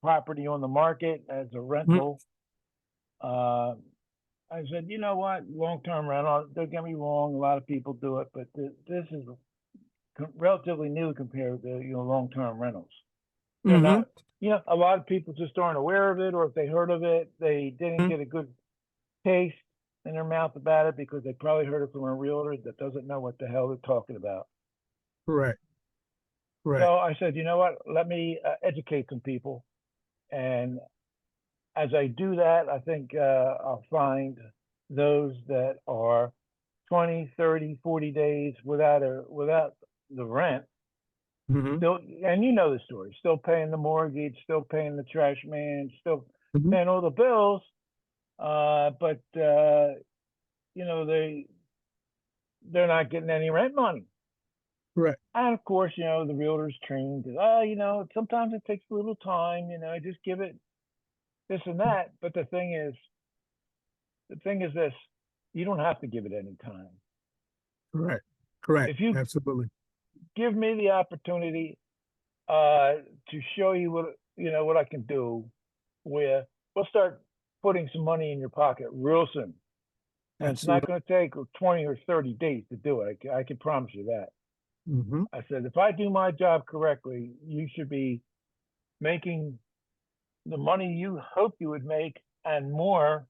property on the market as a Mhm. rental. Uh, I said, you know what, long-term rental. Don't get me wrong, a lot of people do it, but this is relatively new compared to long-term rentals. They're Mhm. not. A lot of people just aren't aware of it, or if they heard of it, they didn't Mhm. get a good taste in their mouth about it because they probably heard it from a realtor that doesn't know what the hell they're talking about. Correct. Correct. So I said, you know what? Let me educate some people. And as I do that, I think I'll find those that are 20, 30, 40 days without the rent. Mhm. Still, and you know the story. Still paying the mortgage, still paying the trash man, still Mhm. paying all the bills. But they're not getting any rent money. Correct. And of course, the realtor's trained. Sometimes it takes a little time. Just give it this and that. But the thing is this: you don't have to give it any time. Correct. Correct. If you Absolutely. give me the opportunity to show you what I can do, where we'll start putting some money in your pocket real soon, and it's not Absolutely. going to take 20 or 30 days to do it. I can promise you that. Mhm. I said, if I do my job correctly, you should be making the money you hoped you would make and more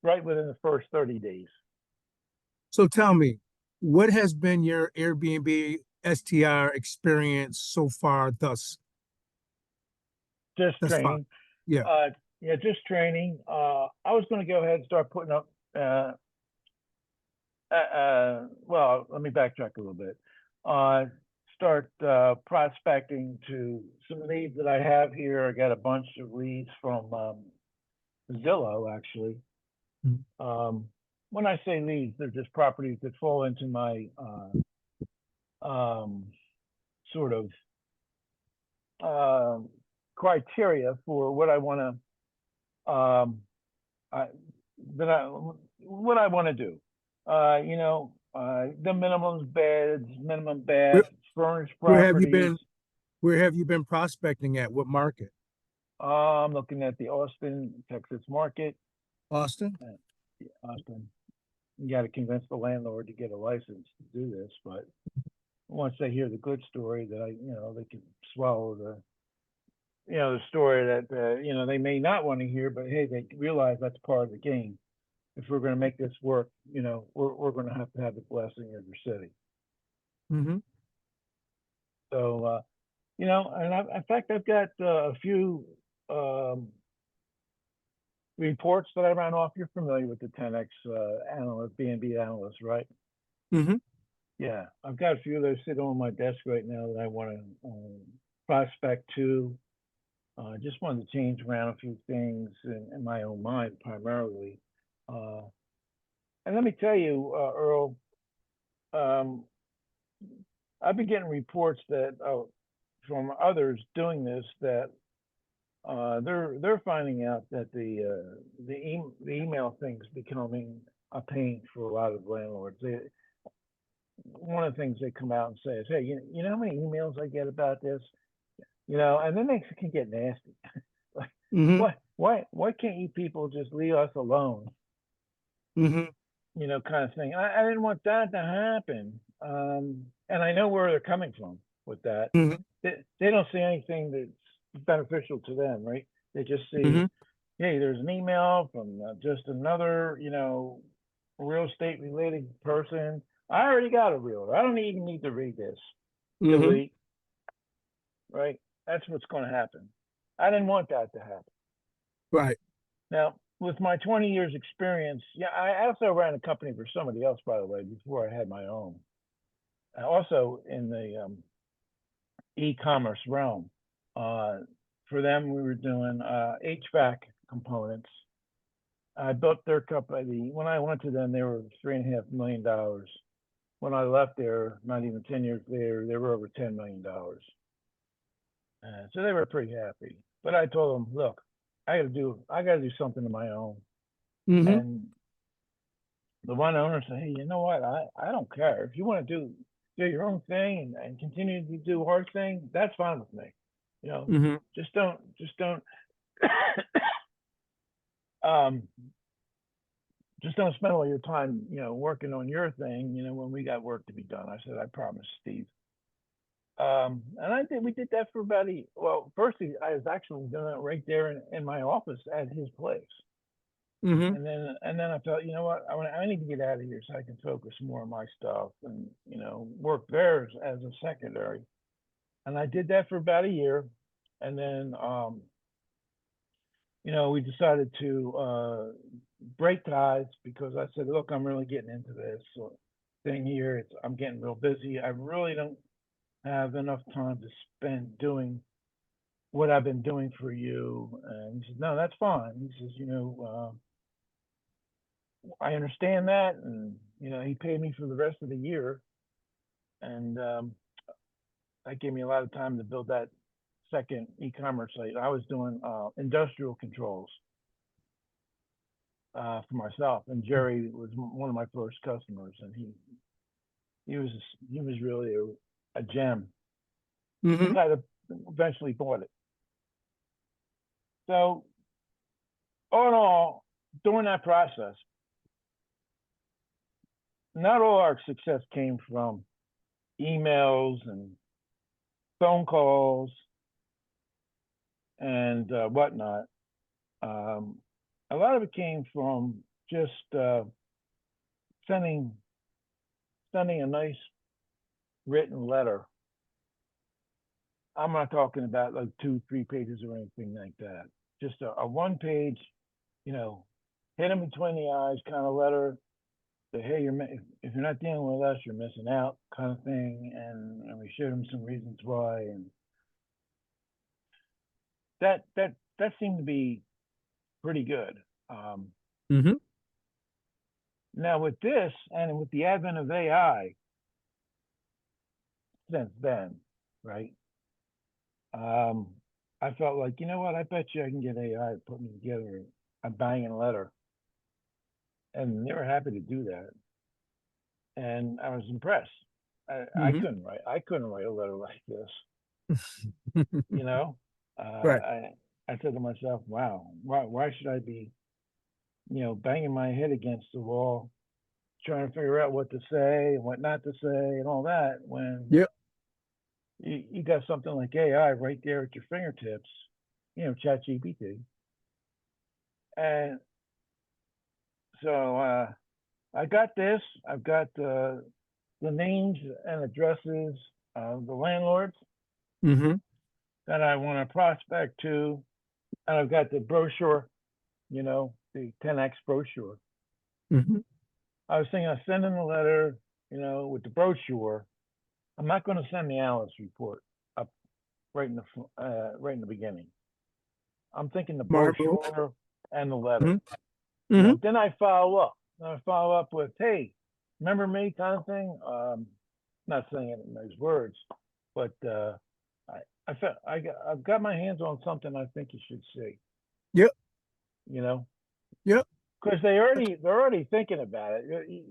right within the first 30 days. So tell me, what has been your Airbnb STR experience so far Just thus far? training. Yeah. Yeah, just training. I was going to go ahead and start putting up. Well, let me backtrack a little bit. Uh, Start prospecting to some leads that I have here. I got a bunch of leads from Zillow, actually. Mhm. Um, when I say leads, they're just properties that fall into my um, sort of uh, criteria for what I want to I, what I want to do. The minimum beds, minimum Where baths, furnished where have you properties. been where have you been prospecting at? What market? I'm looking at the Austin, Texas market. Austin? Austin. You got to convince the landlord to get a license to do this, but once they hear the good story, that they can swallow the story that they may not want to hear, but hey, they realize that's part of the game. If we're going to make this work, we're going to have the blessing of your city. Mm-hmm. So, and in fact, I've got a few um, reports that I ran off. You're familiar with the 10x analyst, B&B analyst, right? Mm-hmm. Yeah, I've got a few of those sitting on my desk right now that I want to prospect to. Just wanted to change around a few things in my own mind primarily. Uh, and let me tell you, Earl, um, I've been getting reports that from others doing this that they're finding out that the email thing's becoming a pain for a lot of landlords. One of the things they come out and say is, "Hey, you know how many emails I get about this? And then they can get nasty. Like, Mm-hmm. why can't you people just leave us alone? Mm-hmm. Kind of thing. I didn't want that to happen. And I know where they're coming from with that. Mm-hmm. They don't see anything that's beneficial to them, right? They just see, Mm-hmm. hey, there's an email from just another, real estate related person. I already got a realtor. I don't even need to read this. Mm-hmm. Delete, right? That's what's going to happen. I didn't want that to happen. Right. Now, with my 20 years experience, yeah, I also ran a company for somebody else, by the way, before I had my own. Also in the e-commerce realm. Uh, for them, we were doing HVAC components. I built their company. When I went to them, they were $3.5 million. When I left there, not even 10 years later, they were over $10 million. So they were pretty happy. But I told them, look, I got to do something of my own. Mm-hmm. And the one owner said, hey, you know what? I don't care if you want to do your own thing and continue to do our thing. That's fine with me. You know, Mm-hmm. just don't um just don't spend all your time, working on your thing, when we got work to be done. I said, I promise, Steve. And we did that for about well, first I was actually doing it right there in my office at his place. Mm-hmm. And then I felt, you know what, I need to get out of here so I can focus more on my stuff and, work there as a secondary. And I did that for about a year. And then, we decided to break ties because I said, look, I'm really getting into this thing here. I'm getting real busy. I really don't have enough time to spend doing what I've been doing for you. And he said, no, that's fine. He says, I understand that. And, he paid me for the rest of the year. And that gave me a lot of time to build that second e-commerce site. I was doing industrial controls for myself, and Jerry was one of my first customers, and he was he was really a gem. He's the Mm-hmm. guy that eventually bought it. So all in all, during that process, not all our success came from emails and phone calls and whatnot. Um, a lot of it came from just sending sending a nice written letter. I'm not talking about like 2, 3 pages or anything like that. Just a one page, you know, hit them between the eyes kind of letter. Say, hey, if you're not dealing with us, you're missing out, kind of thing. And we showed them some reasons why, and that seemed to be pretty good. Um, Mm-hmm. Now with this and with the advent of AI since then, right? Um, I felt like, you know what? I bet you I can get AI to put me together a banging letter, and they were happy to do that, and I was impressed. I Mm-hmm. couldn't write. I couldn't write a letter like this, you know. Right. I said to myself, "Wow, why should I be, banging my head against the wall, trying to figure out what to say and what not to say and all that when Yep. you got something like AI right there at your fingertips, Chat GPT." And so I got this. I've got the names and addresses of the landlords Mm-hmm. that I want to prospect to, and I've got the brochure, the 10x brochure. Mm-hmm. I was thinking of sending a letter, with the brochure. I'm not going to send the analyst report up right in the beginning. I'm thinking the Smart move. brochure and the letter. Mm-hmm. Mm-hmm. Then I follow up. I follow up with, "Hey, remember me?" kind of thing. Not saying it in those words, but I've got my hands on something I think you should see. Yep. You know, Yep. because they're already thinking about it.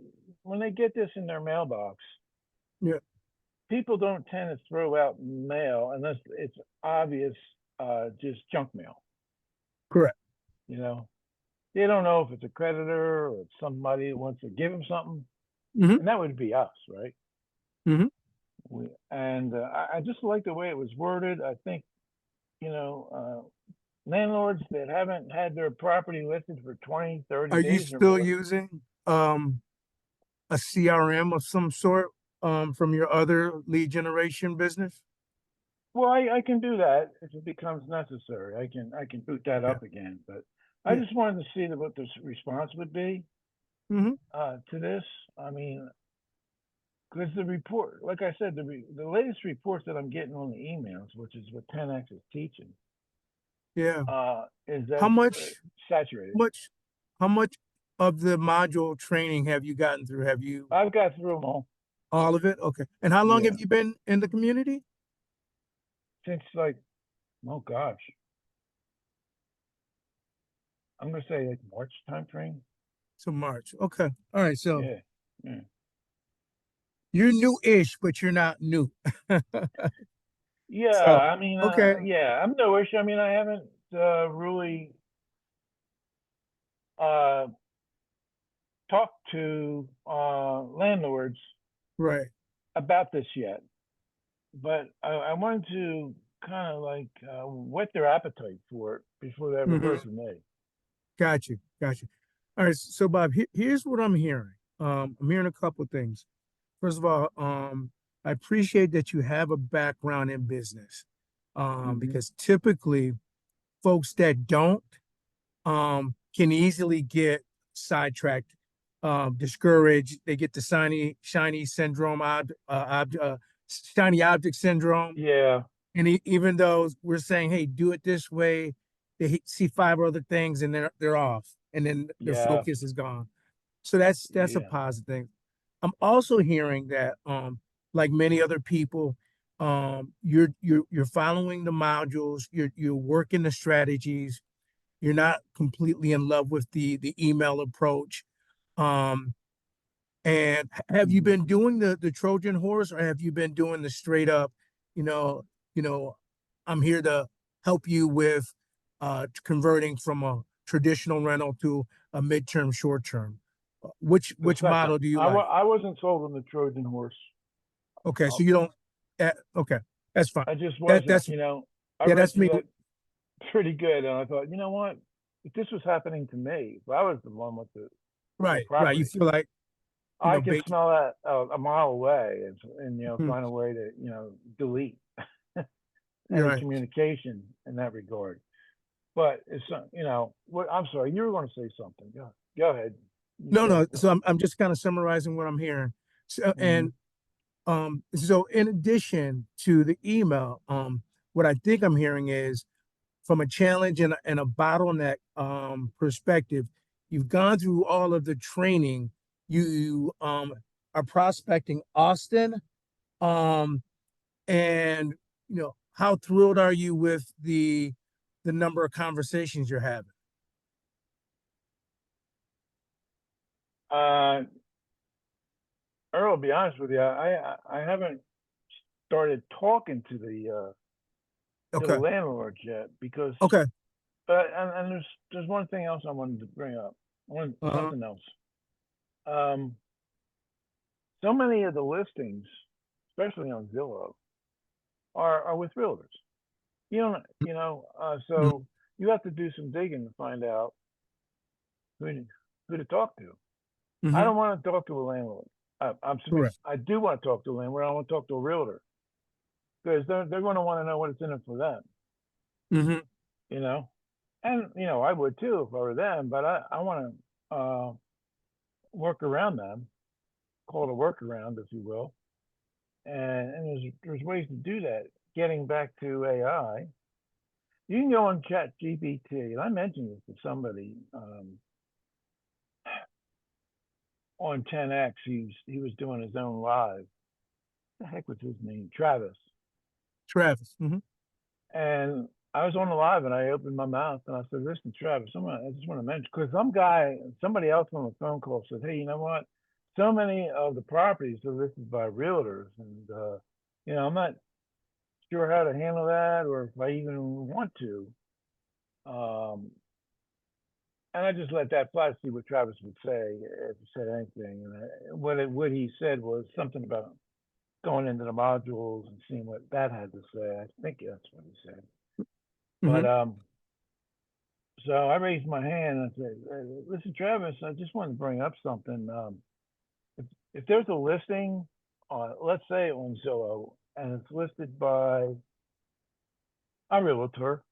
When they get this in their mailbox, Yep. people don't tend to throw out mail unless it's obvious, just junk mail. Correct. You know, they don't know if it's a creditor or it's somebody who wants to give them something, Mm-hmm. and that would be us, right? Mm-hmm. And I just like the way it was worded. I think, you know, landlords that haven't had their property listed for 20, 30 Are you days or still more. using a CRM of some sort from your other lead generation business? Well, I can do that if it becomes necessary. I can boot that Yeah. up again. But I Yeah. just wanted to see what the response would be Mm-hmm. to this. I mean, because the report, like I said, the latest reports that I'm getting on the emails, which is what 10x is teaching, Yeah. is How that it's much saturated. much how much of the module training have you gotten through? Have you I've got through them all. all of it? Okay. And how long Yeah, have you been in the community? since like, oh gosh, I'm gonna say like March time frame. So March. Okay. All right. So Yeah, yeah. you're new-ish, but you're not new. Yeah, So, I mean, okay, yeah, I'm no issue. I mean, I haven't really uh, talked to landlords right. about this yet, but I wanted to kind of like whet their appetite for it before they ever heard Hmm. from me. Got you. Got you. All right. So, Bob, here's what I'm hearing. I'm hearing a couple of things. First of all, I appreciate that you have a background in business, Hmm. because typically folks that don't can easily get sidetracked, discouraged. They get the shiny syndrome, shiny object syndrome. Yeah, And even though we're saying, "Hey, do it this way," they see five other things and they're off, and then their yeah, focus is gone. So that's a yeah. positive thing. I'm also hearing that, like many other people, you're following the modules, you're working the strategies, you're not completely in love with the email approach. Um, and have you Hmm. been doing the Trojan horse, or have you been doing the straight up, you know, you know, I'm here to help you with converting from a traditional rental to a midterm short term? The Which second, model do you like? I wasn't sold on the Trojan horse. Okay, Uh, so you don't. Okay, that's fine. I just That wasn't. that's I yeah, read that's through me. that pretty good, and I thought, you know what? If this was happening to me, if I was the one with the Right, right. You property, feel like, I could bait. smell that a mile away, and Mhm. find a way to delete You're any right. communication in that regard. But it's what I'm sorry, you were going to say something. Go ahead. You No, said no. So I'm just kind of summarizing what I'm hearing. So, mhm. so in addition to the email, what I think I'm hearing is from a challenge and a bottleneck perspective, you've gone through all of the training. You are prospecting Austin, um, and how thrilled are you with the number of conversations you're having? uh, Earl, to be honest with you, I haven't started talking to the Okay, landlords yet because okay. and there's one thing else I wanted to bring up. Uh-huh. Something else. Um, so many of the listings, especially on Zillow, are with realtors. Mm-hmm. So you have to do some digging to find out who to, who to talk to. I Mm-hmm. don't want to talk to a landlord. Correct. I do want to talk to a landlord. I want to talk to a realtor because they're going to want to know what it's in it for them. Mm-hmm. You know, and I would too if I were them. But I want to work around them, call it a workaround, if you will. And there's ways to do that. Getting back to AI, you can go on Chat GPT, and I mentioned this to somebody on 10X. He was doing his own live. What the heck was his name? Travis. Travis. Mm-hmm. And I was on the live, and I opened my mouth and I said, "Listen, Travis, I just want to mention because somebody else on the phone call said, hey, you know what? So many of the properties are listed by realtors, and I'm not sure how to handle that or if I even want to." Um, and I just let that fly to see what Travis would say if he said anything. And what he said was something about going into the modules and seeing what that had to say. I think that's what he said. But Mm-hmm. so I raised my hand and I said, "Listen, Travis, I just wanted to bring up something. If there's a listing, let's say on Zillow, and it's listed by a realtor,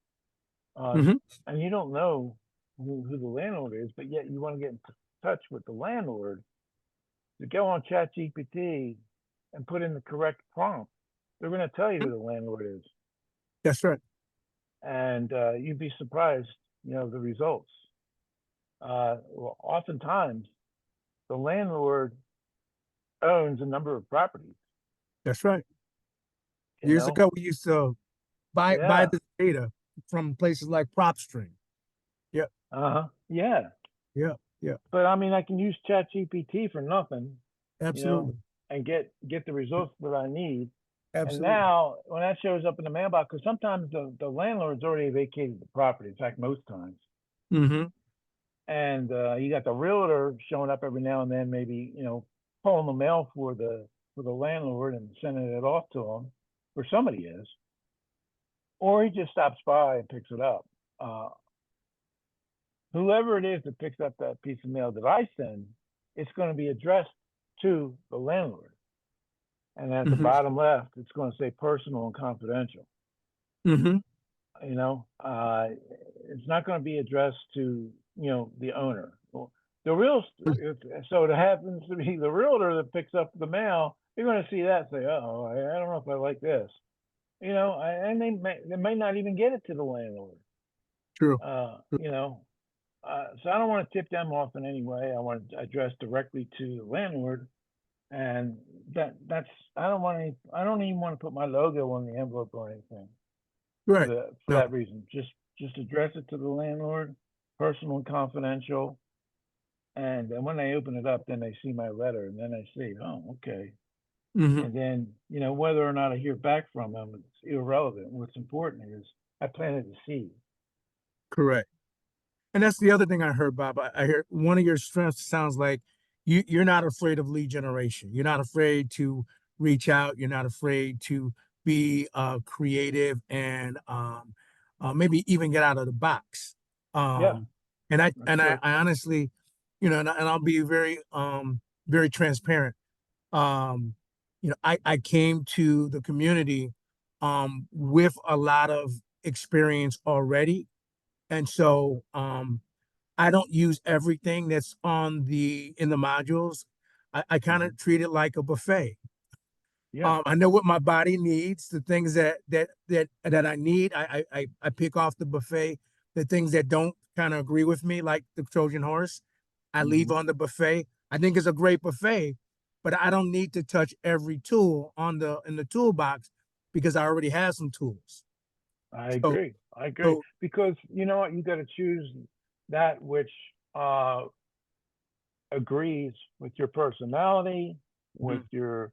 uh, Mm-hmm. and you don't know who the landlord is, but yet you want to get in touch with the landlord, to go on ChatGPT and put in the correct prompt, they're going to tell you who the landlord is, That's right. and you'd be surprised, the results. Well, oftentimes the landlord owns a number of properties. That's right. You Years know, ago, we used to buy yeah, the data from places like PropStream. Yep. yeah. Yeah. Yeah. But I mean, I can use ChatGPT for nothing, you know, Absolutely. and get the results that I need. And Absolutely. now, when that shows up in the mailbox, because sometimes the landlord's already vacated the property. In fact, most times. Mm-hmm. And you got the realtor showing up every now and then, maybe pulling the mail for the landlord and sending it off to him, or somebody is, or he just stops by and picks it up. Uh, Whoever it is that picks up that piece of mail that I send, it's going to be addressed to the landlord. And at the Mm-hmm. bottom left, it's going to say personal and confidential. Mm-hmm. You know, it's not going to be addressed to the owner. Well, the real so it happens to be the realtor that picks up the mail. You're going to see that and say, "Oh, I don't know if I like this." And they may not even get it to the landlord. True. So I don't want to tip them off in any way. I want to address directly to the landlord, and that's I don't even want to put my logo on the envelope or anything Right. for No, that reason. Just address it to the landlord, personal and confidential. And then when they open it up, then they see my letter, and then they see, oh, okay. hmm And then whether or not I hear back from them, it's irrelevant. What's important is I planted the seed. correct. And that's the other thing I heard, Bob. I hear one of your strengths sounds like you're not afraid of lead generation. You're not afraid to reach out. You're not afraid to be creative and maybe even get out of the box. Yeah, Um, and I that's and I, correct. I honestly, and I'll be very transparent. Um, I came to the community with a lot of experience already, and so I don't use everything that's on the in the modules. I kind Hmm. of treat it like a buffet. Yeah. I know what my body needs, the things that I need. I pick off the buffet. The things that don't kind of agree with me, like the Trojan horse, I leave Hmm. on the buffet. I think it's a great buffet, but I don't need to touch every tool on the in the toolbox because I already have some tools. I So agree. I agree so because you know what, you got to choose that which uh, agrees with your personality, with mhm, your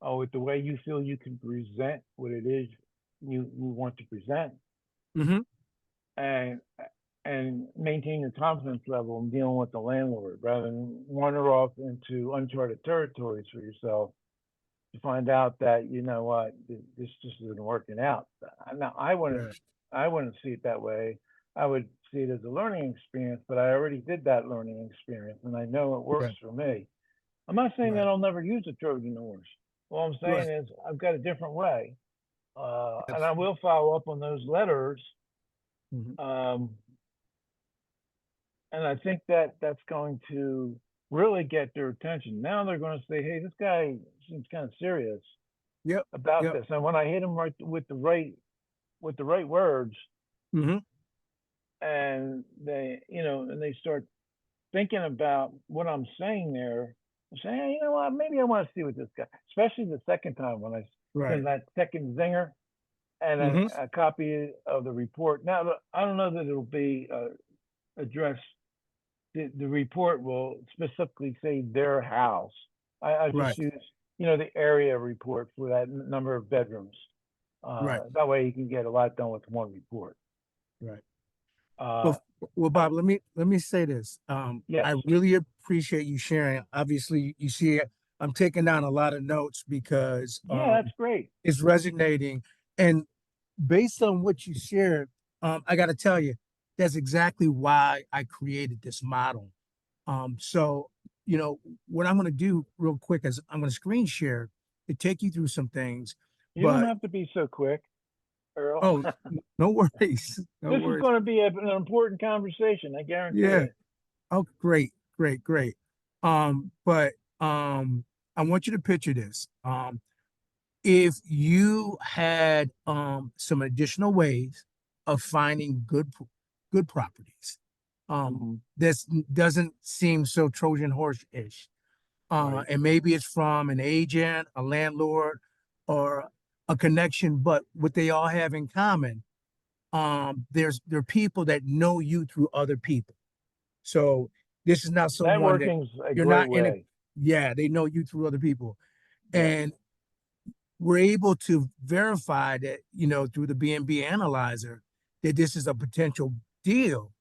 with the way you feel you can present what it is you want to present, mhm, and maintain your confidence level in dealing with the landlord rather than wander off into uncharted territories for yourself to find out that what, this just isn't working out. Now right, I wouldn't see it that way. I would see it as a learning experience, but I already did that learning experience and I know it works right, for me. I'm not saying that right, I'll never use a Trojan horse. All I'm saying right. is I've got a different way. And I Abs- will follow up on those letters. mhm. Um, and I think that that's going to really get their attention. Now they're going to say, "Hey, this guy seems kind of serious Yep, about yep. this." And when I hit him right with the right words, hmm and they start thinking about what I'm saying there, I'm saying, "Hey, you know what? Maybe I want to see what this guy." Especially the second time when I Right. send that second zinger and hmm a copy of the report. Now I don't know that it'll be addressed. The report will specifically say their house. I just Right. use the area report for that number of bedrooms. Right. That way you can get a lot done with one report. Right. Uh, Well, well, uh, Bob, let me say this. yes, I really appreciate you sharing. Obviously, you see, I'm taking down a lot of notes because yeah, that's great. it's resonating. And based on what you shared, I got to tell you, that's exactly why I created this model. So, you know, what I'm going to do real quick is I'm going to screen share to take you through some things. You don't But have to be so quick, Earl. oh, no worries, no This is worries. going to be an important conversation. I guarantee Yeah. it. Oh, great, great, great. But I want you to picture this. If you had some additional ways of finding good properties, Hmm. this doesn't seem so Trojan horse-ish. Right. And maybe it's from an agent, a landlord, or a connection, but what they all have in common, there are people that know you through other people. So this is not someone that Networking's a you're great not in a, way. yeah, they know you through other people. Yes. And we're able to verify that, through the B&B analyzer, that this is a potential deal.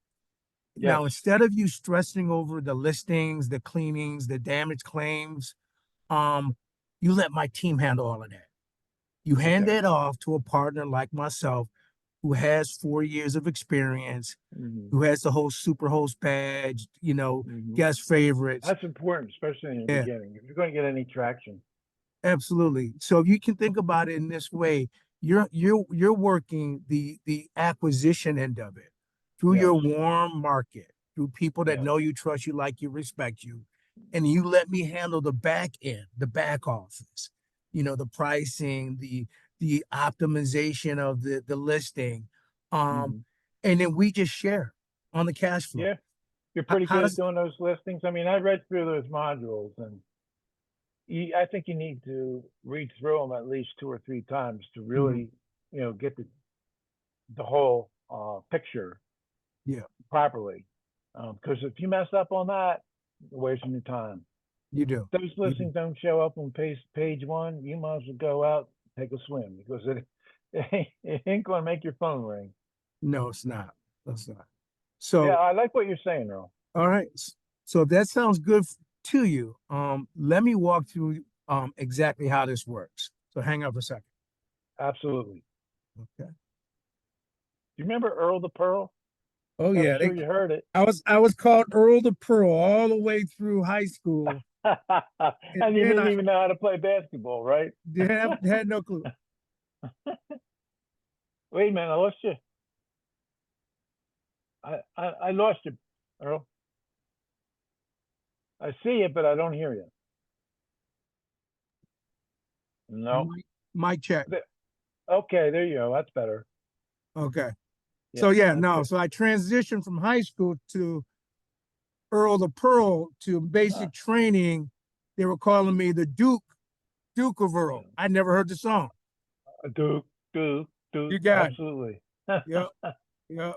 Yes. Now, instead of you stressing over the listings, the cleanings, the damage claims, um, you let my team handle all of that. You hand Okay. that off to a partner like myself who has 4 years of experience, Mm-hmm. who has the whole super host badge, Mm-hmm. guest favorites. That's important, especially in the Yeah, beginning. If you're going to get any traction. absolutely. So if you can think about it in this way, you're working the acquisition end of it through Yes. your warm market, through people that Yes. know you, trust you, like you, respect you. And you let me handle the back end, the back office, the pricing, the optimization of the listing. Um, Mm-hmm. and then we just share on the cash flow. Yeah. You're pretty How good at does doing those listings. I mean, I read through those modules, and I think you need to read through them at least 2 or 3 times to Mhm. really, get the whole picture Yeah, properly. Because if you mess up on that, you're wasting your time. you do. If those You do. listings don't show up on page one, you might as well go out take a swim because it ain't going to make your phone ring. No, it's not. That's not. Yeah, So, I like what you're saying, Earl. all right. So if that sounds good to you. Let me walk through exactly how this works. So hang on for a second. Absolutely. Okay. Do you remember Earl the Pearl? Oh I'm yeah, sure you heard it. I was called Earl the Pearl all the way through high school, and And you then didn't I even know how to play basketball, right? had no clue. Wait a minute, I lost you. I lost you, Earl. I see you, but I don't hear you. No. Mic check. Okay, there you go. That's better. Okay. Yeah, So yeah, that's no. good. So I transitioned from high school to Earl the Pearl to Ah, basic training. They were calling me the Duke of yeah. Earl. I never heard the song. Duke, Duke, You Duke. got it. Absolutely. Yep. Yep.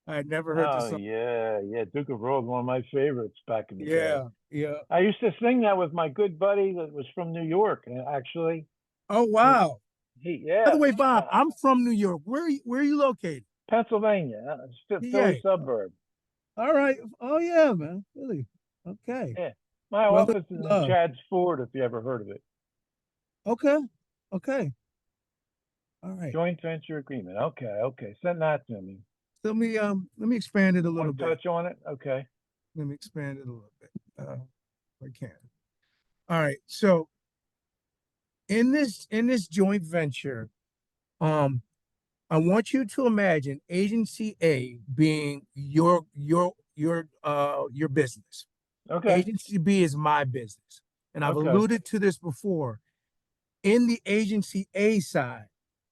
I had never heard the Oh song. yeah, yeah. Duke of Earl, one of my favorites back in the day. Yeah. Yeah. I used to sing that with my good buddy that was from New York. Actually, Oh he, wow. By the yeah, way, Bob, I'm from New York. Where are you located? Pennsylvania, Philly PA. suburb. All right. Oh yeah, man. Really? Okay. Yeah, my Brother office is in love. Chad's Ford. If you ever heard of it, Okay. Okay. All right. joint venture agreement. Okay, okay. Send that to me. Let me expand it a little Want to bit. touch on it? Okay. Let me expand it a little bit. If I can. All right. So in this joint venture, um, I want you to imagine agency A being your business. Okay. Agency B is my business. And I've Okay. alluded to this before. In the agency A side,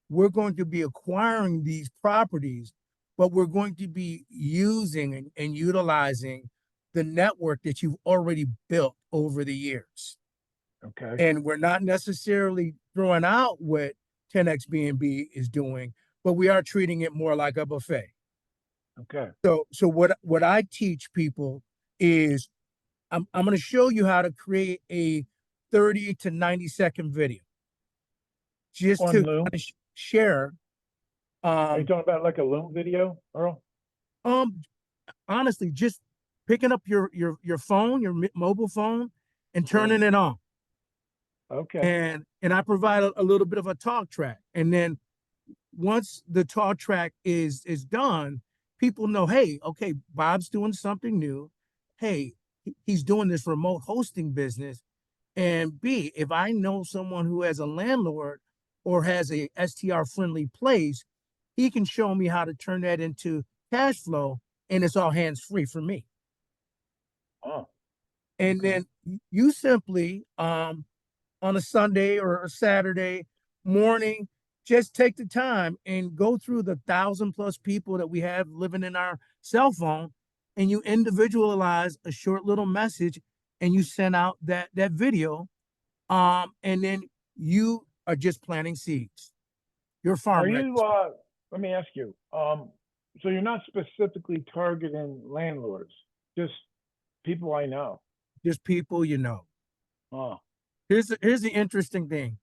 we're going to be acquiring these properties, but we're going to be using and utilizing the network that you've already built over the years. Okay. And we're not necessarily throwing out what 10X B&B is doing, but we are treating it more like a buffet. Okay. So what I teach people is I'm going to show you how to create a 30 to 90-second video just to On kind Loom. of share. Are you Um, talking about like a Loom video, Earl? um, honestly, just picking up your phone, your mobile phone, and Yeah. turning it on. Okay. And I provide a little bit of a talk track. And then once the talk track is done, people know, hey, okay, Bob's doing something new. Hey, he's doing this remote hosting business. And B, if I know someone who has a landlord or has a STR friendly place, he can show me how to turn that into cash flow, and it's all hands free for me. Oh, And okay. then you simply on a Sunday or a Saturday morning, just take the time and go through the 1,000+ people that we have living in our cell phone, and you individualize a short little message, and you send out that video. And then you are just planting seeds. Your Are farm ready. you let me ask you, so you're not specifically targeting landlords, just people I know. Just people you know. Oh, Here's the interesting thing.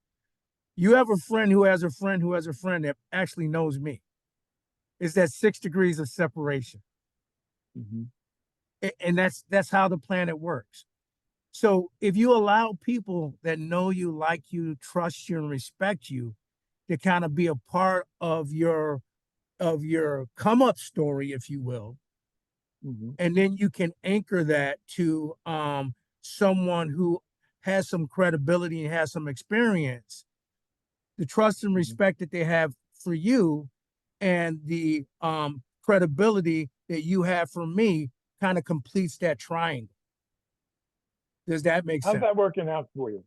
You have a friend who has a friend who has a friend that actually knows me. It's that 6 degrees of separation. Hmm. And that's how the planet works. So if you allow people that know you, like you, trust you, and respect you to kind of be a part of your come up story, if you will, Hmm. and then you can anchor that to someone who has some credibility and has some experience, the trust and Hmm. respect that they have for you and the credibility that you have for me kind of completes that triangle. Does that make How's sense? that working out for you?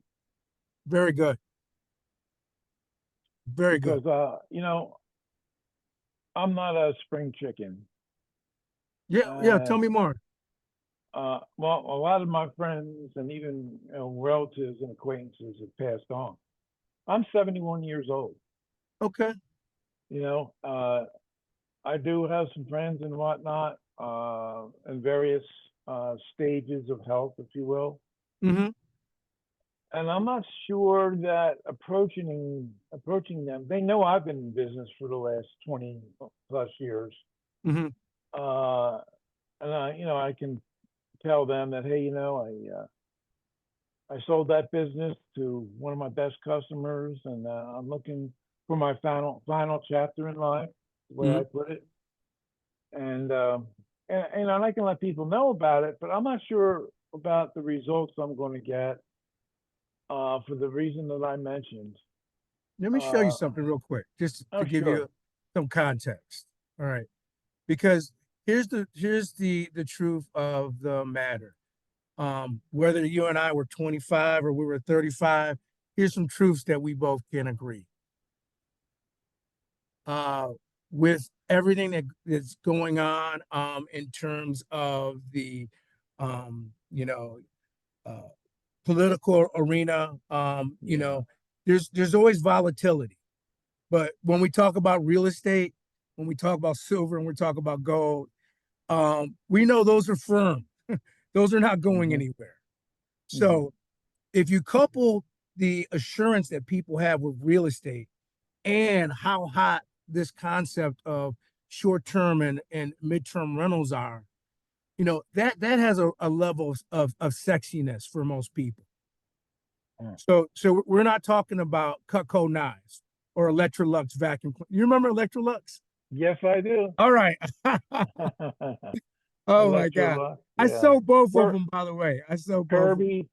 Very good. Very good. Because I'm not a spring chicken, Yeah, yeah. Tell and me more. well, a lot of my friends and even relatives and acquaintances have passed on. I'm 71 years old. Okay. You know, I do have some friends and whatnot in various stages of health, if you will. Mm-hmm. And I'm not sure that approaching them. They know I've been in business for the last 20 plus years, Mm-hmm. uh, and I can tell them that, hey, I sold that business to one of my best customers, and I'm looking for my final chapter in life, the way Mm-hmm. I put it. And I can let people know about it, but I'm not sure about the results I'm going to get for the reason that I mentioned. Let me show you Uh, something real quick, just oh, to give sure. you some context. All right. Because here's the truth of the matter. Whether you and I were 25 or we were 35, here's some truths that we both can agree. Uh, with everything that's going on in terms of the you know uh, political arena, Yeah. there's always volatility. But when we talk about real estate, when we talk about silver and we talk about gold, we know those are firm. Those are not going Hmm. anywhere. Hmm. So if you couple the assurance that people have with real estate and how hot this concept of short-term and mid-term rentals are, that has a level of sexiness for most people. So we're not talking about Cutco knives or Electrolux vacuum. You remember Electrolux? Yes, I do. All right. Oh my God. Electrolyte. I Yeah. sold both of Or them, by the way. I sold both of them. Kirby.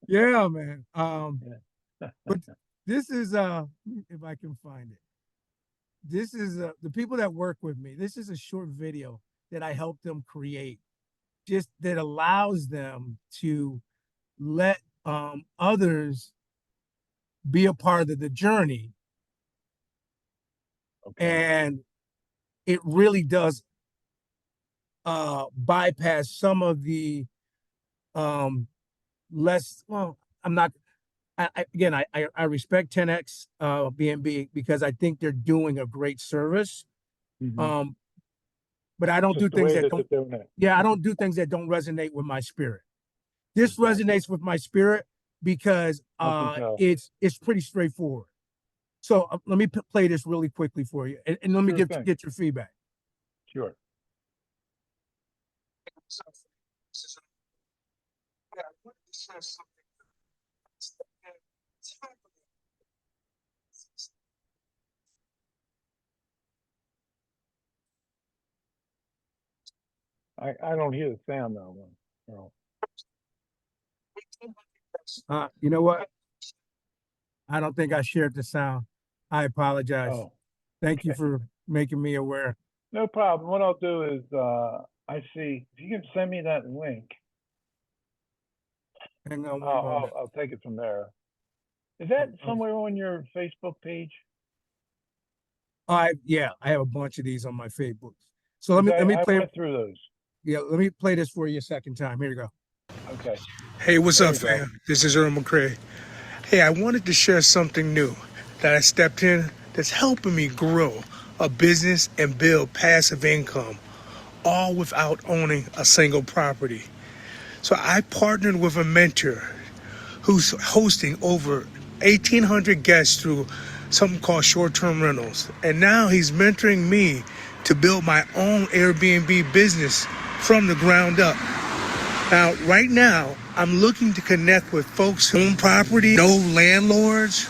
Yeah, man. Yeah. But this is if I can find it. This is the people that work with me. This is a short video that I helped them create, just that allows them to let others be a part of the journey. Okay. And it really does bypass some of the um less, well, I'm not again, I respect 10X BNB because I think they're doing a great service. Hmm. Um, but I It's don't just do the things way that that don't, they're doing it. yeah, I don't do things that don't resonate with my spirit. This Exactly. resonates with my spirit because I can tell. it's pretty straightforward. So let me play this really quickly for you, and let me Sure thing. get your feedback. Sure. I don't hear the sound though. No. You know what? I don't think I shared the sound. I apologize. Oh, Thank you okay. for making me aware. No problem. What I'll do is I see if you can send me that link, Hang on one I'll moment. I'll, I'll take it from there. Is that Um, somewhere on your Facebook page? yeah, I have a bunch of these on my Facebook. So Because let me I play. went through those. Yeah, let me play this for you a second time. Here you go. Okay. Hey, what's There up, you go. fam? This is Earl McCray. Hey, I wanted to share something new that I stepped in that's helping me grow a business and build passive income, all without owning a single property. So I partnered with a mentor who's hosting over 1,800 guests through something called short-term rentals. And now he's mentoring me to build my own Airbnb business from the ground up. Now, right now, I'm looking to connect with folks who own property, no landlords,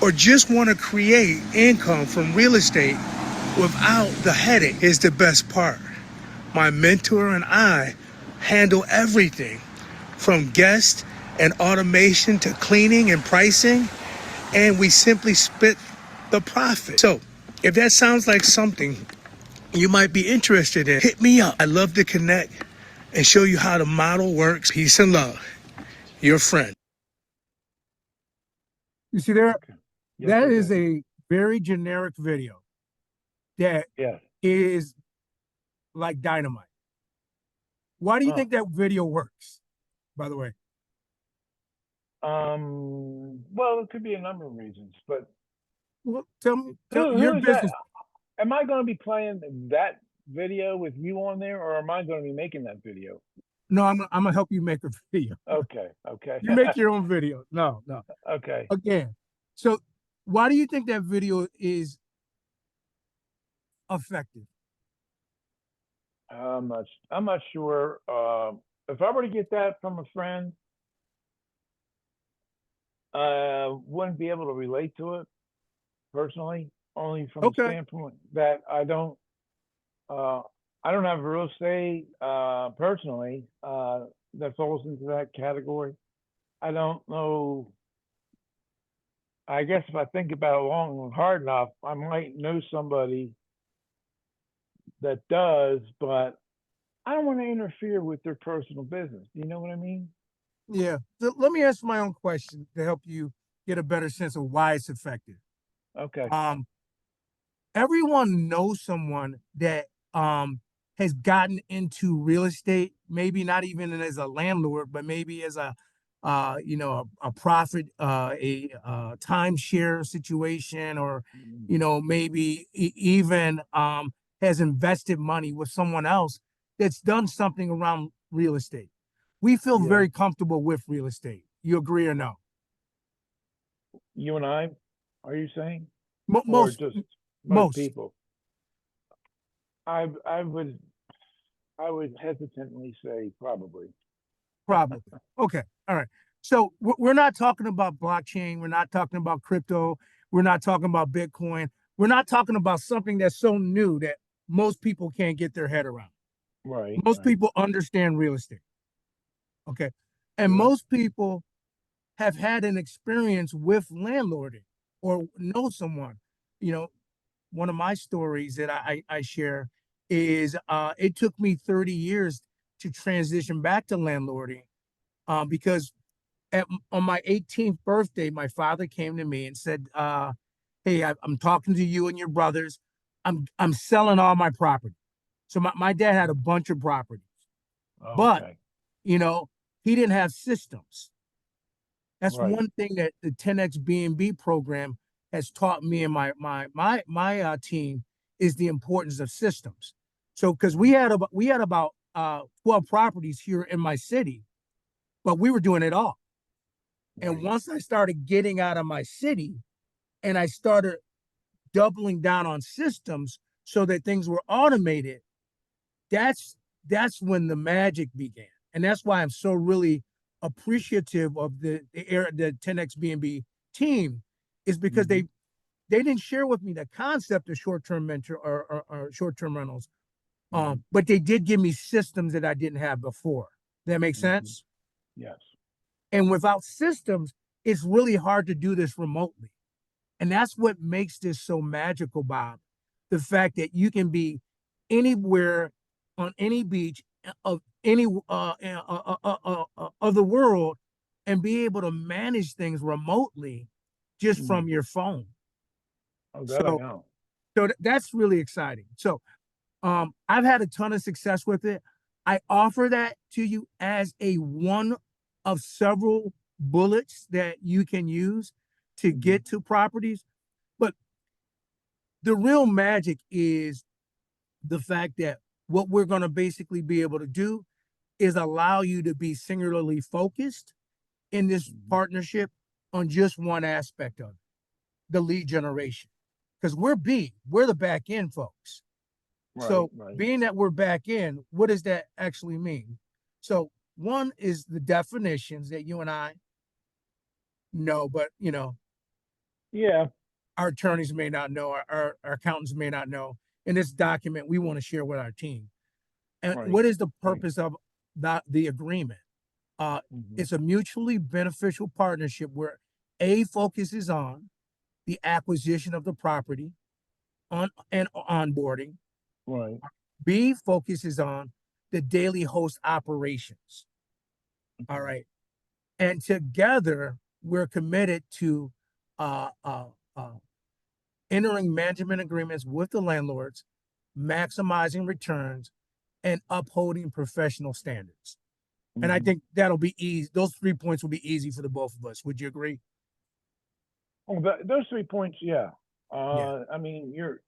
or just want to create income from real estate without the headache. Is the best part. My mentor and I handle everything from guest and automation to cleaning and pricing, and we simply split the profit. So, if that sounds like something you might be interested in, hit me up. I'd love to connect and show you how the model works. Peace and love. Your friend. You see there? Okay. Yes, That I is do. a very generic video that Yes. is like dynamite. Why do you Oh. think that video works, by the way? Well, it could be a number of reasons, but Well, tell me, who your is that? business. Am I going to be playing that video with you on there, or am I going to be making that video? No, I'm gonna help you make a video. Okay. Okay. You make your own video. No, no. Okay. Again, so why do you think that video is effective? I'm not sure. If I were to get that from a friend, wouldn't be able to relate to it personally, only from the Okay. standpoint that uh, I don't have real estate, personally, that falls into that category. I don't know. I guess if I think about it long and hard enough, I might know somebody that does, but I don't want to interfere with their personal business. Do you know what I mean? Yeah. So let me ask my own question to help you get a better sense of why it's effective. Okay. Um, Everyone knows someone that has gotten into real estate, maybe not even as a landlord, but maybe as a a profit, timeshare situation, or Mm. maybe even has invested money with someone else that's done something around real estate. We feel Yeah. very comfortable with real estate. You agree or no? You and I, are you saying? Mo- Or most just most most people? I would hesitantly say probably. Probably. Okay. All right. So we're not talking about blockchain. We're not talking about crypto. We're not talking about Bitcoin. We're not talking about something that's so new that most people can't get their head around. Right, Most right. people understand real estate. Okay. And Sure. most people have had an experience with landlording or know someone. You know, one of my stories that I share is it took me 30 years to transition back to landlording, because on my 18th birthday, my father came to me and said, "Hey, I'm talking to you and your brothers. I'm selling all my property." So my dad had a bunch of properties, but Okay. you know he didn't have systems. That's Right. one thing that the 10x B&B program has taught me and my team is the importance of systems. So because Mhm. we had about 12 properties here in my city, but we were doing it all. And Right. once I started getting out of my city and I started doubling down on systems so that things were automated, that's that's when the magic began. And that's why I'm so really appreciative of the 10x BNB team, is because Hmm. they didn't share with me the concept of short-term mentor or short-term rentals. Hmm. But they did give me systems that I didn't have before. That makes Hmm. sense? Yes. And without systems, it's really hard to do this remotely. And that's what makes this so magical, Bob. The fact that you can be anywhere on any beach of any of the world and be able to manage things remotely just Mm. from your phone. Oh, that I So, know. that's really exciting. So, I've had a ton of success with it. I offer that to you as a one of several bullets that you can use to Hmm. get to properties. But the real magic is the fact that what we're going to basically be able to do is allow you to be singularly focused in this Hmm. partnership. on just one aspect of it, the lead generation. Because we're the back end folks. Right, So right. being that we're back in, what does that actually mean? So one is the definitions that you and I know, but Yeah, our attorneys may not know, our accountants may not know. In this document, we want to share with our team. And right, what is the right. purpose of the agreement? Hmm. It's a mutually beneficial partnership where A focuses on the acquisition of the property on and onboarding. Right. B focuses on the daily host operations. All Okay. right. And together we're committed to uh, uh, uh, entering management agreements with the landlords, maximizing returns, and upholding professional standards. And I Hmm. think that'll be easy. Those 3 points will be easy for the both of us. Would you agree? Oh, but those 3 points, yeah. Yeah. I mean, you're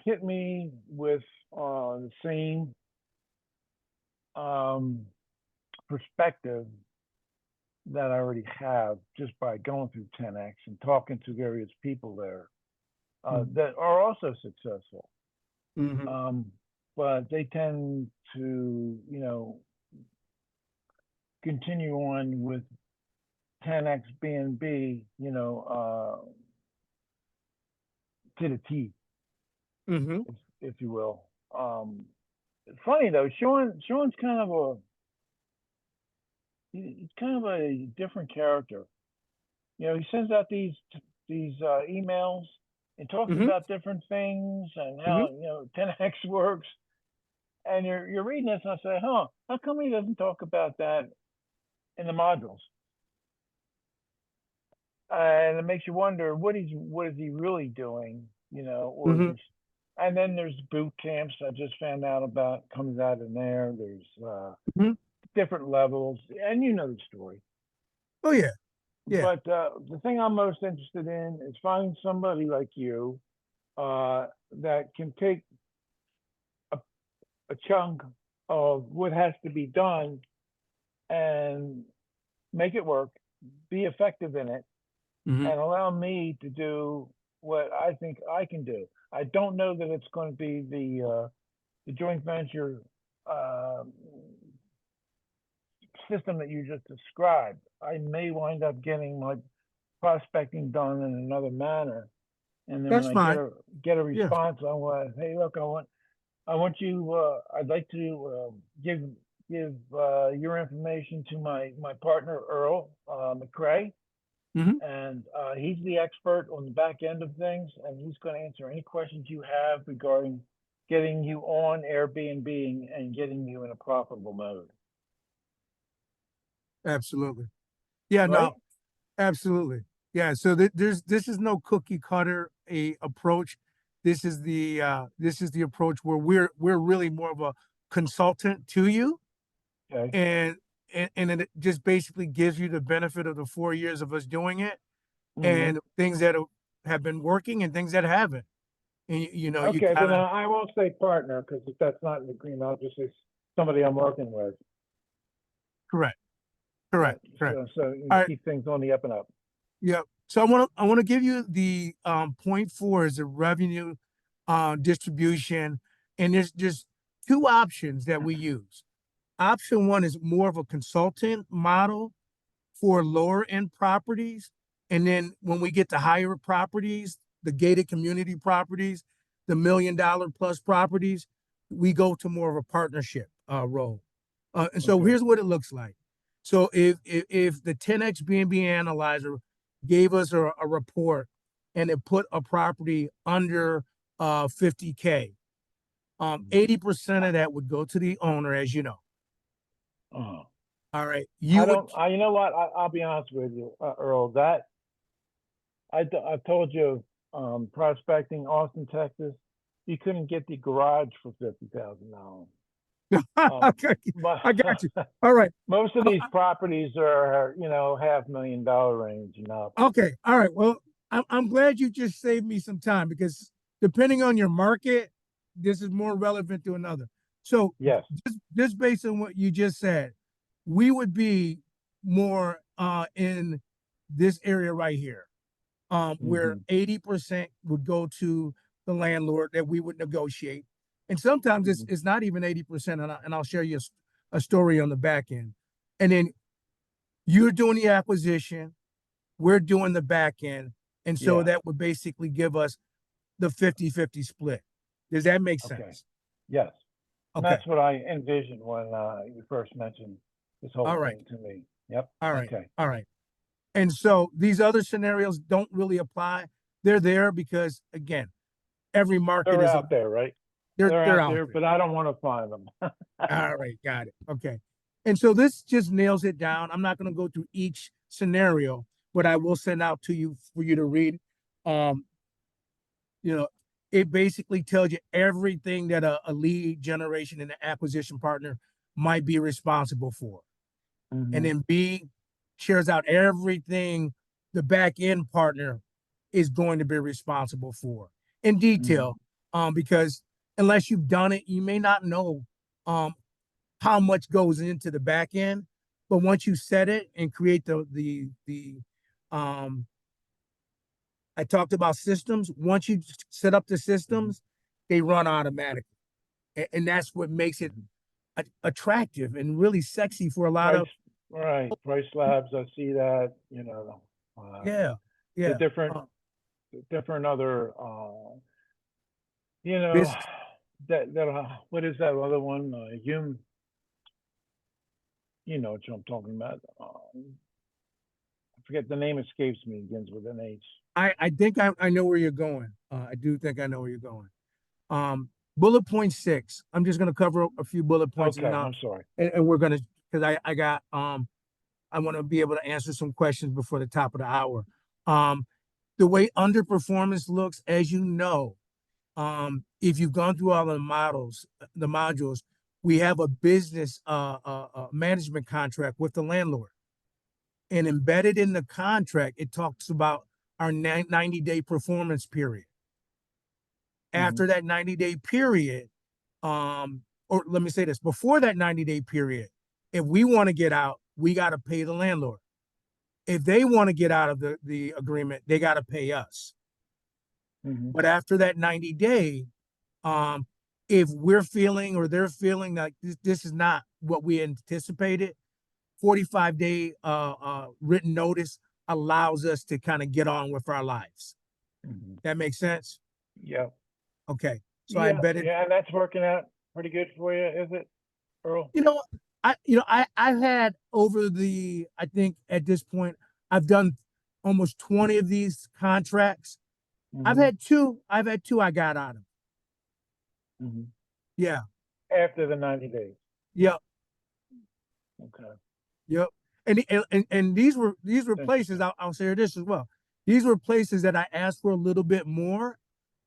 hit me with the same um perspective that I already have just by going through 10X and talking to various people there that are also successful. Mm-hmm. Um, but they tend to, continue on with 10X B&B, to the T, Mm-hmm. if you will. It's funny though, Sean's he's kind of a different character. He sends out these emails and talks Mm-hmm. about different things and Mm-hmm. how 10X works. And you're reading this, and I say, huh? How come he doesn't talk about that in the modules? And it makes you wonder what is he really doing, or is Mm-hmm. he? And then there's boot camps I just found out about comes out in there. There's Mm-hmm. different levels, and you know the story. Oh yeah. Yeah. But the thing I'm most interested in is finding somebody like you that can take a, a chunk of what has to be done and make it work, be effective in it, Mm-hmm. and allow me to do what I think I can do. I don't know that it's going to be the joint venture uh, system that you just described. I may wind up getting my prospecting done in another manner, and then when That's I get fine. a Yeah. response, I want, hey, look, I want you. I'd like to give your information to my partner Earl McCrae, Mm-hmm. and he's the expert on the back end of things, and he's going to answer any questions you have regarding getting you on Airbnb and getting you in a profitable mode. Absolutely. Yeah. Right? No. Absolutely. Yeah. So this is no cookie cutter a approach. This is the approach where we're really more of a consultant to you, Okay. and and it just basically gives you the benefit of the 4 years of us doing it, Mm-hmm. and things that have been working and things that haven't. And you Okay, then kind of I won't say partner because if that's not an agreement, I'll just say somebody I'm working with. correct, Yeah. correct. So you All right. keep things on the up and up. Yeah. So I want to give you the point four is the revenue distribution, and there's just two options that we use. Option one is more of a consultant model for lower end properties, and then when we get to higher properties, the gated community properties, the $1 million plus properties, we go to more of a partnership role. And so Okay. here's what it looks like. So if the 10X BNB analyzer gave us a report and it put a property under 50K, 80% of that would go to the owner, as you know. Uh, All right. I You would don't. You know what? I'll be honest with you, Earl. That I've told you, prospecting Austin, Texas, you couldn't get the garage for $50,000. okay, But I got you. All right. most of Uh, these properties are, $500,000 range and up. Okay. All right. Well, I'm glad you just saved me some time because depending on your market, this is more relevant to another. So Yes. just based on what you just said, we would be more in this area right here, where Mhm. 80% would go to the landlord that we would negotiate. And sometimes Mhm. it's not even 80%. And I'll share you a story on the back end. And then you're doing the acquisition, we're doing the back end. And so Yeah. that would basically give us the 50-50 split. Does that make Okay. sense? Yes. And Okay. that's what I envisioned when you first mentioned this All whole right. thing to me. Yep. All right. Okay. All right. And so these other scenarios don't really apply. They're there because again, every market They're is a out there, right? They're they're out out there, there. but I don't want to find them. All right, got it. Okay. And so this just nails it down. I'm not going to go through each scenario, but I will send out to you for you to read. Um, you know, it basically tells you everything that a lead generation and an acquisition partner might be responsible for. And Mhm. then B shares out everything the back end partner is going to be responsible for in Mhm. detail. Because unless you've done it, you may not know um, how much goes into the back end. But once you set it and create the um, I talked about systems. Once you set up the Mhm. systems, they run automatically, and that's what makes it Mhm. attractive and really sexy for a lot Price, of right? Price labs. I see that. yeah, The yeah, different other, you know, business. that what is that other one? You know what I'm talking about. I forget the name escapes me. Begins with an H. I think I know where you're going. I do think I know where you're going. Bullet point six. I'm just going to cover a few bullet points Okay, and I'm sorry. and we're going to because I got I want to be able to answer some questions before the top of the hour. Um, the way underperformance looks, as you know, if you've gone through all the modules, we have a business management contract with the landlord, and embedded in the contract, it talks about our 90-day performance period. Hmm. After that 90-day period, or let me say this, before that 90-day period, if we want to get out, we got to pay the landlord. If they want to get out of the agreement, they got to pay us. Hmm. But after that 90-day, um, if we're feeling or they're feeling like this is not what we anticipated, 45-day written notice allows us to kind of get on with our lives. Hmm. That makes sense? Yeah. Okay. So I Yeah. embedded, Yeah. And that's working out pretty good for you, is it, Earl? you know, I've had over I think at this point, I've done almost 20 of these contracts. Hmm. I've had two I got out of. Hmm. Yeah. After the 90 days. Yep. Okay. Yep. And these were places, Interesting. I'll share this as well. These were places that I asked for a little bit more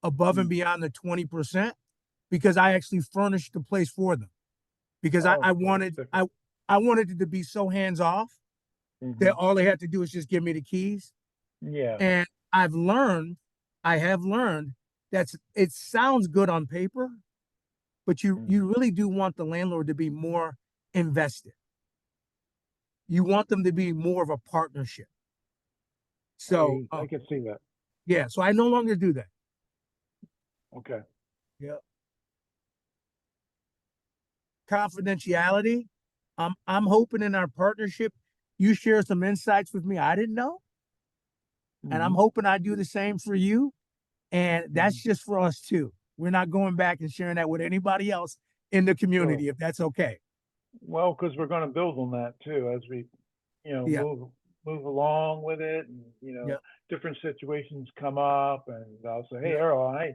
above and Mm. beyond the 20% because I actually furnished the place for them. Because Oh, well, that's different. I wanted it to be so hands off that Hmm. all they had to do is just give me the keys. Yeah. And I have learned that it sounds good on paper, but Hmm. you really do want the landlord to be more invested. You want them to be more of a partnership. So I can see that. yeah, so I no longer do that. Okay. Yeah. Confidentiality. I'm hoping in our partnership you share some insights with me I didn't know. And I'm Hmm. hoping I do the same for you. And Hmm. that's just for us too. We're not going back and sharing that with anybody else in the Sure. community, if that's okay. Well, because we're going to build on that too as we, Yeah. move along with it, and Yeah. different situations come up, and I'll say, hey, Yeah. Earl,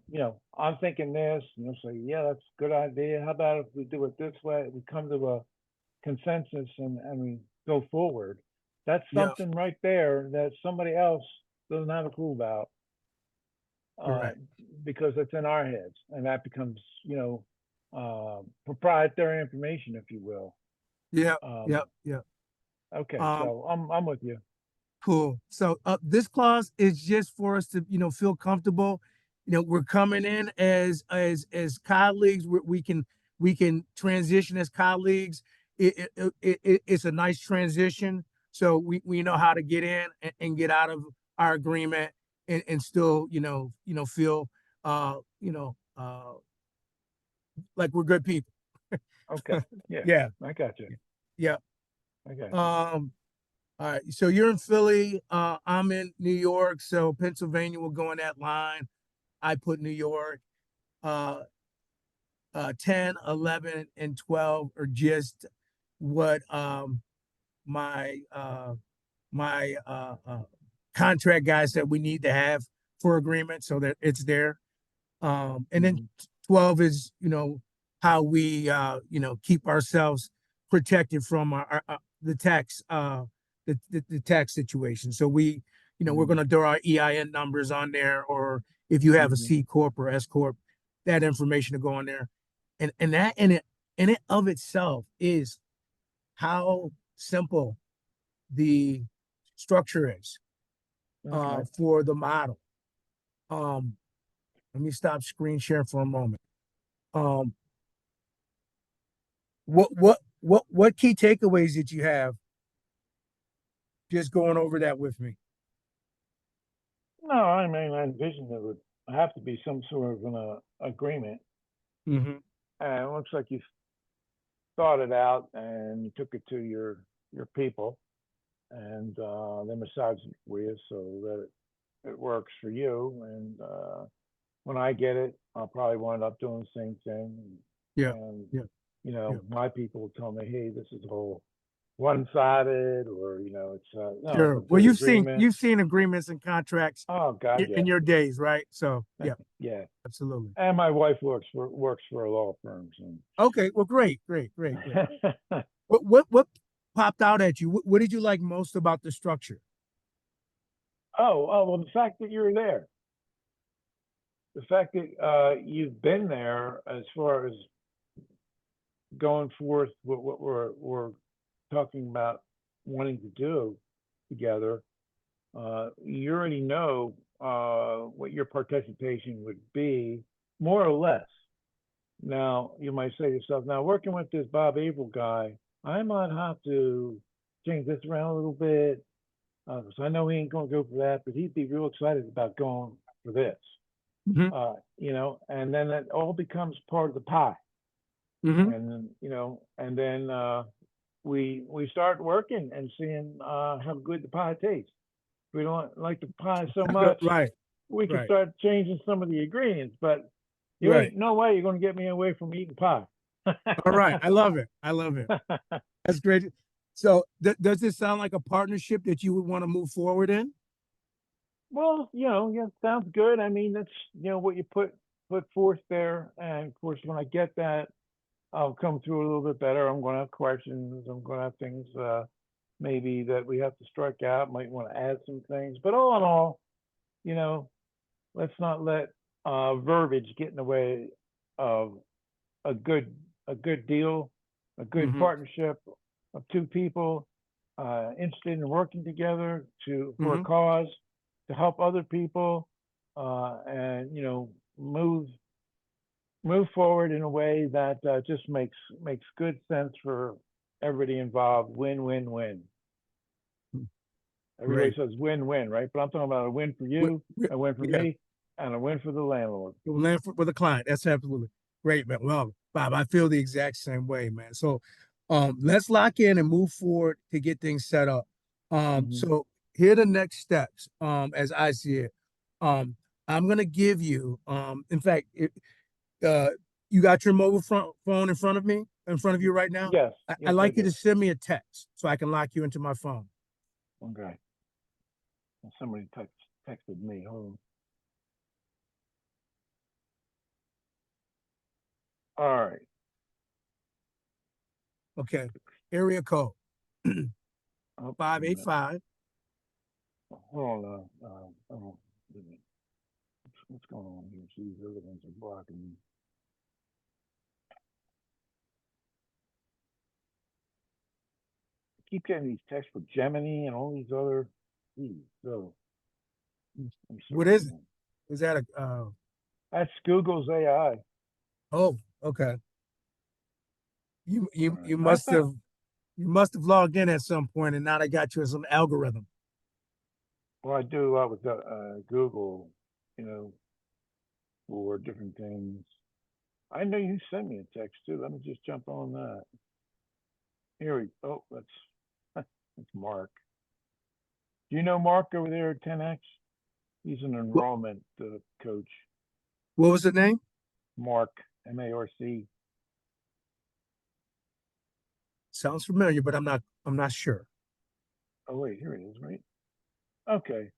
Yeah. I'm thinking this, and you'll say, yeah, that's a good idea. How about if we do it this way? We come to a consensus, and we go forward. That's Yeah. something right there that somebody else doesn't have a clue about, uh, Correct. because it's in our heads, and that becomes, proprietary information, if you will. Yeah. Um, Yeah. Yeah. okay, Um, so I'm with you. cool. So this clause is just for us to, feel comfortable. We're coming in as colleagues. We can transition as colleagues, it's a nice transition. So we know how to get in and get out of our agreement and still, feel, like we're good people. Okay. Yeah, Yeah. I got you. Yeah. I got you. All right. So you're in Philly. I'm in New York. So Pennsylvania will go in that line. I put New York. Uh, 10, 11, and 12 are just what my my contract guys said we need to have for agreement so that it's there. And then Mhm. 12 is, how we, keep ourselves protected from the tax, the tax situation. So we're Mhm. going to throw our EIN numbers on there, or if you have a Mhm. C corp or S corp, that information to go on there. And that in it of itself is how simple the structure is Okay. for the model. Um, Let me stop screen sharing for a moment. Um, what key takeaways did you have just going over that with me? No, I mean, I envisioned there would have to be some sort of an agreement, Mm-hmm. and it looks like you thought it out and you took it to your people, and they massaged it for you so that it works for you. And when I get it, I'll probably wind up doing the same thing. Yeah, And yeah, yeah. my people will tell me, hey, this is all one-sided, or it's no, it's Sure. a Well, good you've seen agreement. you've seen agreements and contracts Oh God, in yeah. your days, right? So yeah, Yeah. absolutely. And my wife works for a law firm. Okay. Well, great, great, great, great. So. What popped out at you? What did you like most about the structure? Oh, well, the fact that you're there, the fact that you've been there, as far as going forth with what we're talking about wanting to do together, you already know what your participation would be, more or less. Now, you might say to yourself, now working with this Bob Averill guy, I might have to change this around a little bit. So I know he ain't going to go for that, but he'd be real excited about going for this. Mm-hmm. And then that all becomes part of the pie. Mm-hmm. And then, we start working and seeing how good the pie tastes. If we don't like the pie so much, Right, we can right, start changing some of the ingredients. But you right. ain't no way you're going to get me away from eating pie. All right. I love it. I love it. That's great. So does this sound like a partnership that you would want to move forward in? Well, yeah, sounds good. I mean, that's what you put forth there, and of course, when I get that, I'll come through a little bit better. I'm going to have questions. I'm going to have things maybe that we have to strike out. Might want to add some things, but all in all, you know, let's not let verbiage get in the way of a good a good deal, a good Mm-hmm. partnership of two people interested in working together for a Mm-hmm. cause to help other people, and move forward in a way that just makes good sense for everybody involved. Win win win. Everybody Great. says win win, right? But I'm talking about a win for you, a win for Yeah. me, and a win for the landlord. Land with a client. That's absolutely great, man. Well, Bob, I feel the exact same way, man. So let's lock in and move forward to get things set up. Hmm. So here are the next steps, as I see it. Um, I'm gonna give you, in fact, uh, you got your mobile phone in front of you right now. Yes, I'd yes, I like you do. to send me a text so I can lock you into my phone. Okay. Somebody texted me. Hold on. All right. Okay. Area code Oh, five wait a eight minute. five. Hold on. Oh, wait a minute. What's going on here? See, these other ones are blocking me. I keep getting these texts for Gemini and all these other. Geez, so let me What search is it? again. Is that That's Google's AI. oh, okay. All You right. you I must found have. You must have logged in at some point and now they got you as an algorithm. Well, I do a lot with Google, for different things. I know you sent me a text too. Let me just jump on that. Here we. Oh, that's that's Mark. Do you know Mark over there at 10X? He's an What, enrollment coach. what was the name? Mark, Marc. Sounds familiar, but I'm not sure. Oh wait, here it is, right? Okay.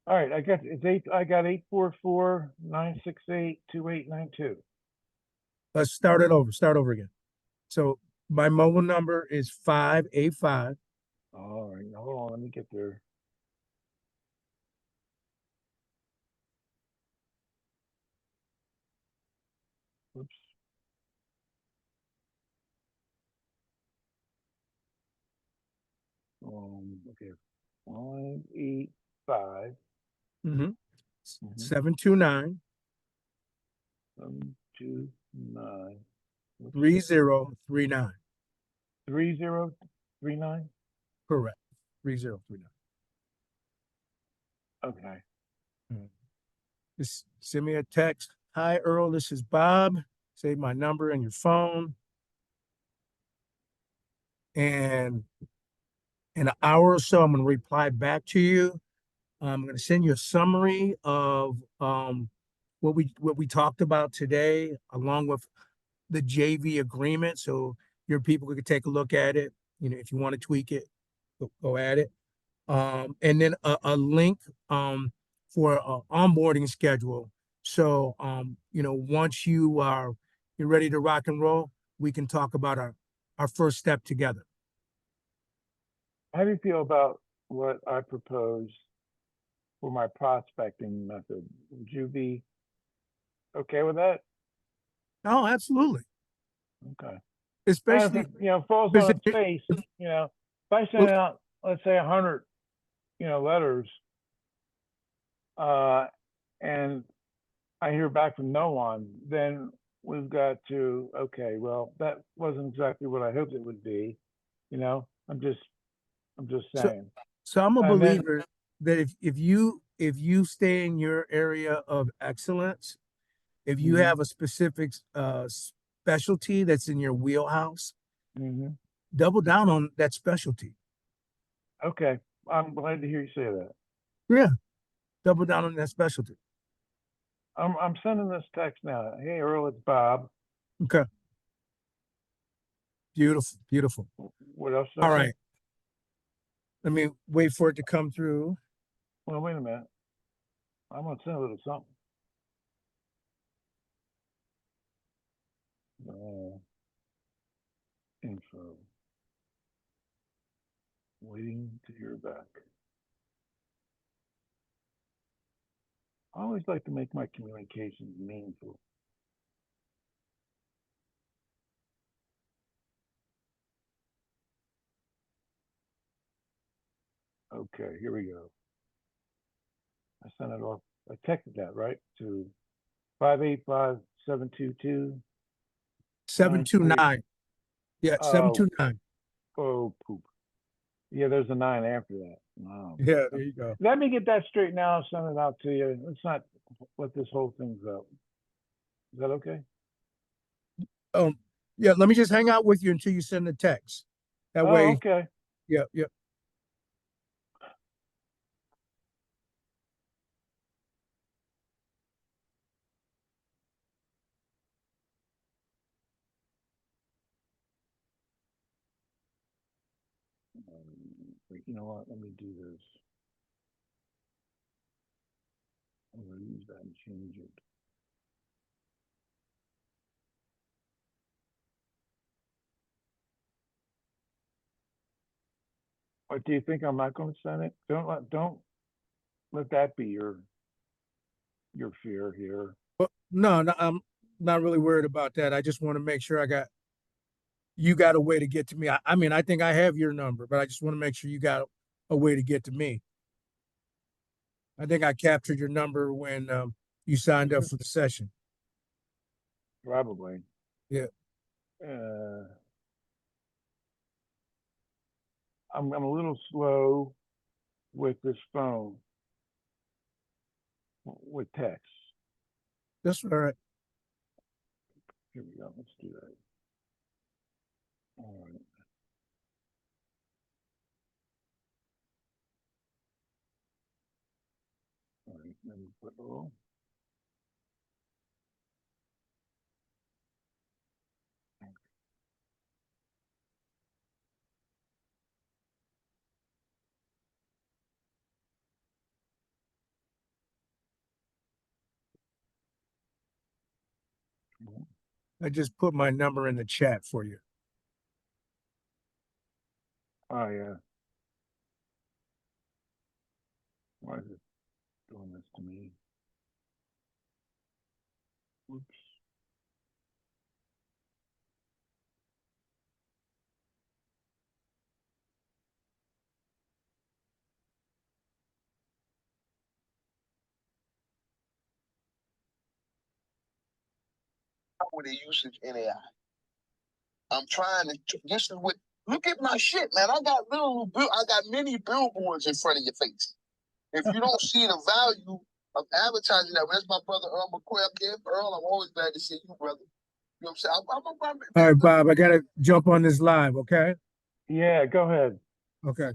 All right. I got it's eight. I got 844-968-2892. Let's start it over. Start over again. So my mobile number is 585. All right. Now, hold on. Let me get there. Oops. Okay. 585. Mm-hmm. Mm-hmm. 729 729. Whoops. 3039. 3039. Correct. 3039. Okay. Just send me a text. Hi, Earl. This is Bob. Save my number in your phone. And in an hour or so, I'm going to reply back to you. I'm going to send you a summary of what we talked about today, along with the JV agreement. So your people could take a look at it. If you want to tweak it, go at it. And then a link for an onboarding schedule. So once you're ready to rock and roll, we can talk about our first step together. How do you feel about what I proposed for my prospecting method? Would you be okay with that? Oh, absolutely. Okay. And if Especially it, falls because on its face, if I send well, out, let's say 100, letters, uh, and I hear back from no one, then we've got to, okay, well, that wasn't exactly what I hoped it would be. I'm just so saying. so I'm a And then, believer that if you stay in your area of excellence, if you hmm have a specific specialty that's in your wheelhouse, hmm double down on that specialty. okay, I'm glad to hear you say that. Yeah, double down on that specialty. I'm sending this text now. Hey, Earl, it's Bob. Okay, beautiful, beautiful. What else did All I say? right, let me wait for it to come through. Well, wait a minute. I'm gonna send a little something. Info. Waiting to hear back. I always like to make my communications meaningful. Okay, here we go. I sent it off. I texted that right to 585-722-96. 729. Yeah, Oh, 729. oh, poop. Yeah, there's a 9 after that. Yeah, there you go. Let me get that straight now. Send it out to you. Let's not let this whole thing's up. Is that okay? Yeah, let me just hang out with you until you send the text. That Oh, way, okay. yeah, yeah. Wait, you know what? Let me do this. I'm gonna use that and change it. Or do you think I'm not going to send it? Don't let that be your fear here. But no, no, I'm not really worried about that. I just want to make sure you got a way to get to me. I mean, I think I have your number, but I just want to make sure you got a way to get to me. I think I captured your number when you signed up for the session. Probably. Yeah. Uh, I'm a little slow with this phone with text. That's all right. Here we go. Let's do that. All right. All right. Let me put a little. I just put my number in the chat for you. Oh yeah. Why is it doing this to me? Oops. With the usage in AI. I'm trying to. This is what. Look at my shit, man. I got I got many billboards in front of your face. If you don't see the value of advertising that, that's my brother Earl McCoy up there. Earl, I'm always glad to see you, brother. You know what I'm saying? All right, Bob, I gotta jump on this live, okay? Yeah, go ahead. Okay.